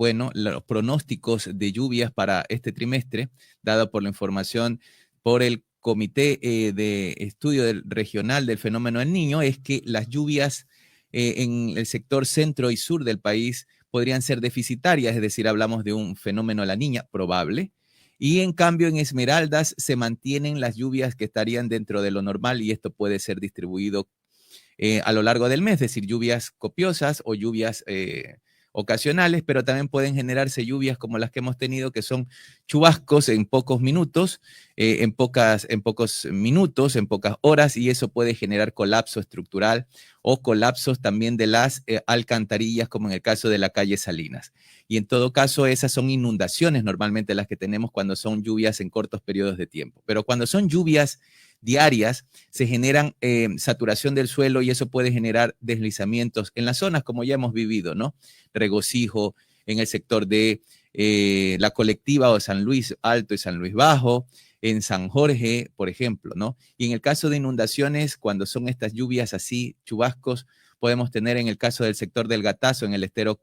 bueno, los pronósticos de lluvias para este trimestre, dado por la información por el Comité de Estudio Regional del Fenómeno del Niño, es que las lluvias en el sector centro y sur del país podrían ser deficitarias, es decir, hablamos de un fenómeno La Niña probable, y en cambio en Esmeraldas se mantienen las lluvias que estarían dentro de lo normal y esto puede ser distribuido a lo largo del mes, es decir, lluvias copiosas o lluvias ocasionales, pero también pueden generarse lluvias como las que hemos tenido, que son chubascos en pocos minutos, en pocos minutos, en pocas horas, y eso puede generar colapso estructural o colapsos también de las alcantarillas, como en el caso de la calle Salinas. Y en todo caso, esas son inundaciones normalmente las que tenemos cuando son lluvias en cortos periodos de tiempo. Pero cuando son lluvias diarias, se generan saturación del suelo y eso puede generar deslizamientos en las zonas como ya hemos vivido, ¿no? Regocijo en el sector de la colectiva o San Luis Alto y San Luis Bajo, en San Jorge, por ejemplo, ¿no? Y en el caso de inundaciones, cuando son estas lluvias así, chubascos, podemos tener en el caso del sector del Gatazo, en el estero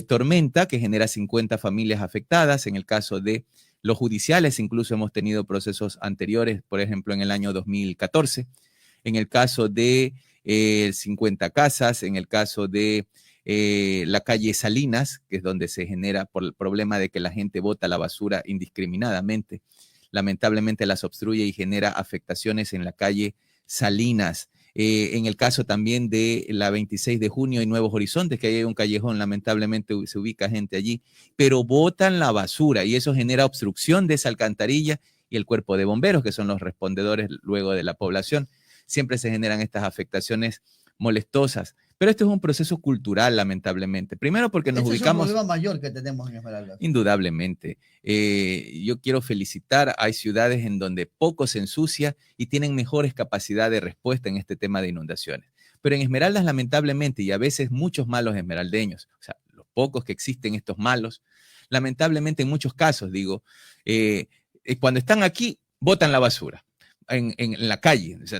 Tormenta, que genera 50 familias afectadas, en el caso de los judiciales, incluso hemos tenido procesos anteriores, por ejemplo, en el año 2014, en el caso de 50 casas, en el caso de la calle Salinas, que es donde se genera por el problema de que la gente bota la basura indiscriminadamente, lamentablemente las obstruye y genera afectaciones en la calle Salinas. En el caso también de la 26 de junio y Nuevos Horizontes, que hay un callejón, lamentablemente se ubica gente allí, pero botan la basura y eso genera obstrucción de esa alcantarilla y el cuerpo de bomberos, que son los respondedores luego de la población. Siempre se generan estas afectaciones molestosas. Pero esto es un proceso cultural, lamentablemente. Primero porque nos ubicamos... Es un problema mayor que tenemos en Esmeraldas. Indudablemente. Yo quiero felicitar, hay ciudades en donde poco se ensucia y tienen mejores capacidades de respuesta en este tema de inundaciones. Pero en Esmeraldas, lamentablemente, y a veces muchos malos esmeraldeños, o sea, los pocos que existen estos malos, lamentablemente en muchos casos, digo, cuando están aquí, botan la basura. En la calle, o sea,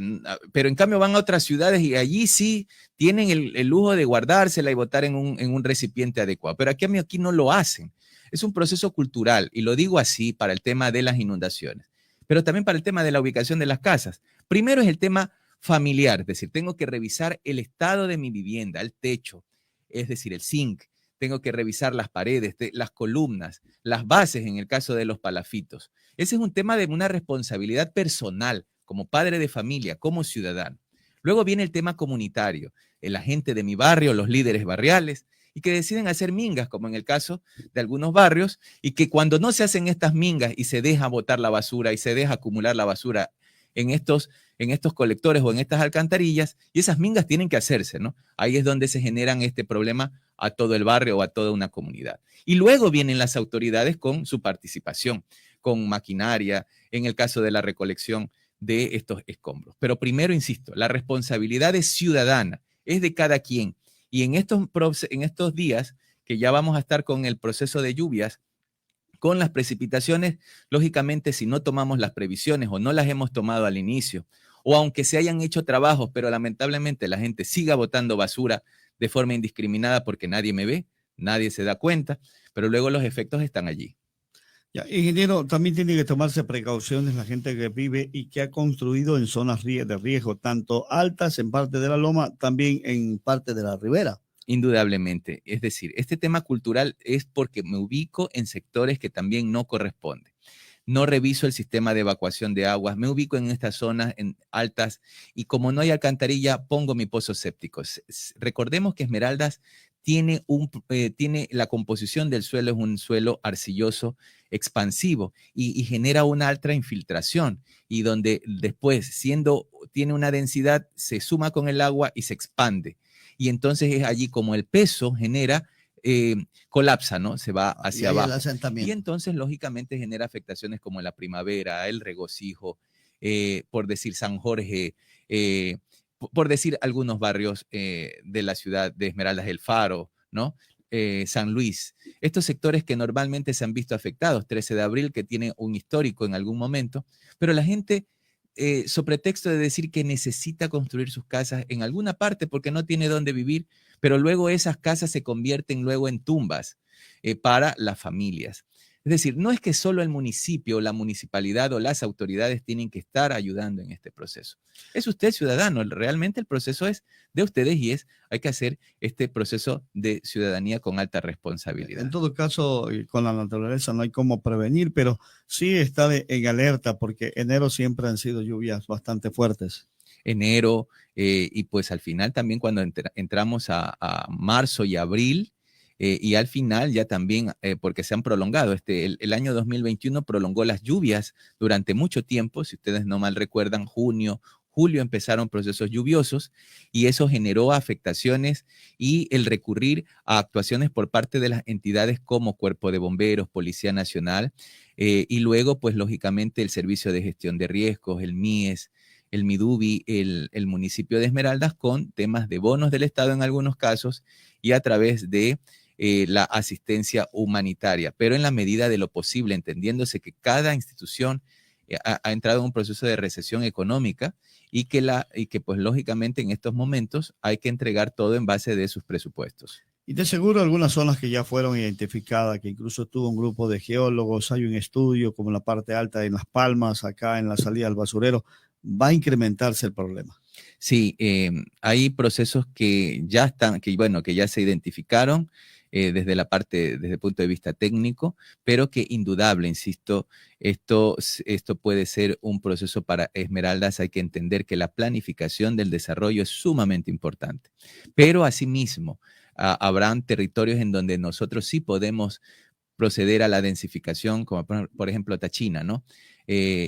pero en cambio van a otras ciudades y allí sí tienen el lujo de guardársela y botar en un recipiente adecuado, pero aquí no lo hacen. Es un proceso cultural y lo digo así para el tema de las inundaciones, pero también para el tema de la ubicación de las casas. Primero es el tema familiar, es decir, tengo que revisar el estado de mi vivienda, el techo, es decir, el zinc, tengo que revisar las paredes, las columnas, las bases en el caso de los palafitos. Ese es un tema de una responsabilidad personal, como padre de familia, como ciudadano. Luego viene el tema comunitario, la gente de mi barrio, los líderes barriales, y que deciden hacer mingas, como en el caso de algunos barrios, y que cuando no se hacen estas mingas y se deja botar la basura y se deja acumular la basura en estos colectores o en estas alcantarillas, y esas mingas tienen que hacerse, ¿no? Ahí es donde se generan este problema a todo el barrio o a toda una comunidad. Y luego vienen las autoridades con su participación, con maquinaria, en el caso de la recolección de estos escombros. Pero primero, insisto, la responsabilidad es ciudadana, es de cada quien. Y en estos días que ya vamos a estar con el proceso de lluvias, con las precipitaciones, lógicamente, si no tomamos las previsiones o no las hemos tomado al inicio, o aunque se hayan hecho trabajos, pero lamentablemente la gente siga botando basura de forma indiscriminada porque nadie me ve, nadie se da cuenta, pero luego los efectos están allí. Ya, ingeniero, también tiene que tomarse precauciones la gente que vive y que ha construido en zonas de riesgo, tanto altas en parte de la loma, también en parte de la ribera. Indudablemente. Es decir, este tema cultural es porque me ubico en sectores que también no corresponden. No reviso el sistema de evacuación de aguas, me ubico en estas zonas altas y como no hay alcantarilla, pongo mi pozo séptico. Recordemos que Esmeraldas tiene la composición del suelo, es un suelo arcilloso expansivo y genera una alta infiltración y donde después, tiene una densidad, se suma con el agua y se expande. Y entonces es allí como el peso genera colapsa, ¿no? Se va hacia abajo. Y entonces, lógicamente, genera afectaciones como la primavera, el regocijo, por decir San Jorge, por decir algunos barrios de la ciudad de Esmeraldas, El Faro, ¿no? San Luis. Estos sectores que normalmente se han visto afectados, 13 de abril, que tiene un histórico en algún momento, pero la gente... sobre pretexto de decir que necesita construir sus casas en alguna parte porque no tiene dónde vivir, pero luego esas casas se convierten luego en tumbas. para las familias. Es decir, no es que solo el municipio, la municipalidad o las autoridades tienen que estar ayudando en este proceso. Es usted ciudadano, realmente el proceso es de ustedes y hay que hacer este proceso de ciudadanía con alta responsabilidad. En todo caso, con la naturaleza no hay cómo prevenir, pero sí estar en alerta porque enero siempre han sido lluvias bastante fuertes. Enero y pues al final también cuando entramos a marzo y abril, y al final ya también, porque se han prolongado, el año 2021 prolongó las lluvias durante mucho tiempo, si ustedes no mal recuerdan, junio, julio empezaron procesos lluviosos y eso generó afectaciones y el recurrir a actuaciones por parte de las entidades como Cuerpo de Bomberos, Policía Nacional, y luego pues lógicamente el Servicio de Gestión de Riesgos, el MIES, el MIDUBI, el municipio de Esmeraldas, con temas de bonos del Estado en algunos casos y a través de la asistencia humanitaria, pero en la medida de lo posible, entendiéndose que cada institución ha entrado en un proceso de recesión económica y que pues lógicamente en estos momentos hay que entregar todo en base de sus presupuestos. Y de seguro algunas zonas que ya fueron identificadas, que incluso tuvo un grupo de geólogos, hay un estudio como la parte alta en Las Palmas, acá en la salida al basurero, va a incrementarse el problema. Sí, hay procesos que ya están, que ya se identificaron desde el punto de vista técnico, pero que indudable, insisto, esto puede ser un proceso para Esmeraldas. Hay que entender que la planificación del desarrollo es sumamente importante, pero asimismo habrán territorios en donde nosotros sí podemos proceder a la densificación, como por ejemplo Tachina, ¿no?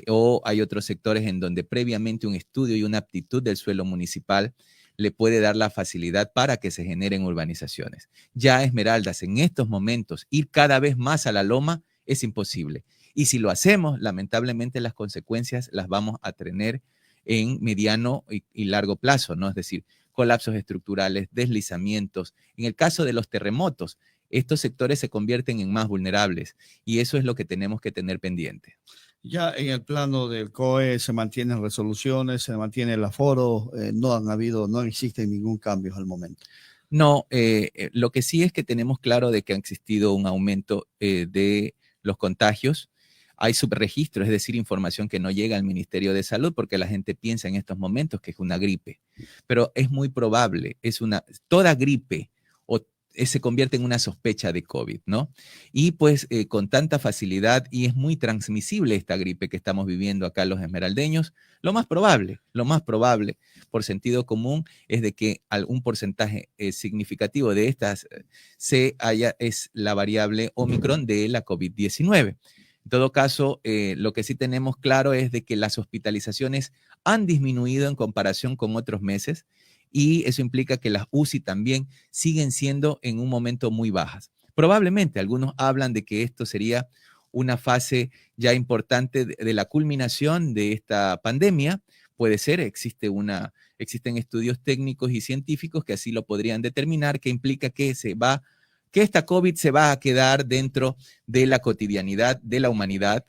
O hay otros sectores en donde previamente un estudio y una aptitud del suelo municipal le puede dar la facilidad para que se generen urbanizaciones. Ya Esmeraldas, en estos momentos, ir cada vez más a la loma es imposible. Y si lo hacemos, lamentablemente las consecuencias las vamos a tener en mediano y largo plazo, ¿no? Es decir, colapsos estructurales, deslizamientos. En el caso de los terremotos, estos sectores se convierten en más vulnerables y eso es lo que tenemos que tener pendiente. Ya en el plano del COE se mantienen resoluciones, se mantiene el aforo, no existe ningún cambio al momento. No, lo que sí es que tenemos claro de que ha existido un aumento de los contagios. Hay subregistro, es decir, información que no llega al Ministerio de Salud porque la gente piensa en estos momentos que es una gripe, pero es muy probable, toda gripe se convierte en una sospecha de COVID, ¿no? Y pues con tanta facilidad, y es muy transmisible esta gripe que estamos viviendo acá los esmeraldeños, lo más probable, por sentido común, es de que algún porcentaje significativo de estas es la variable Omicron de la COVID-19. En todo caso, lo que sí tenemos claro es de que las hospitalizaciones han disminuido en comparación con otros meses y eso implica que las UCI también siguen siendo en un momento muy bajas. Probablemente algunos hablan de que esto sería una fase ya importante de la culminación de esta pandemia. Puede ser, existen estudios técnicos y científicos que así lo podrían determinar, que implica que esta COVID se va a quedar dentro de la cotidianidad de la humanidad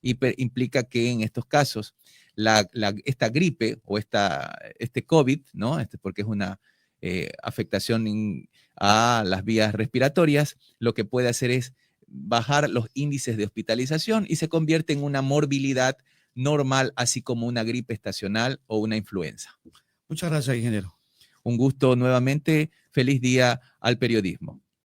y implica que en estos casos esta gripe o este COVID, ¿no? Porque es una afectación a las vías respiratorias, lo que puede hacer es bajar los índices de hospitalización y se convierte en una morbilidad normal, así como una gripe estacional o una influenza. Muchas gracias, ingeniero. Un gusto nuevamente. Feliz día al periodismo.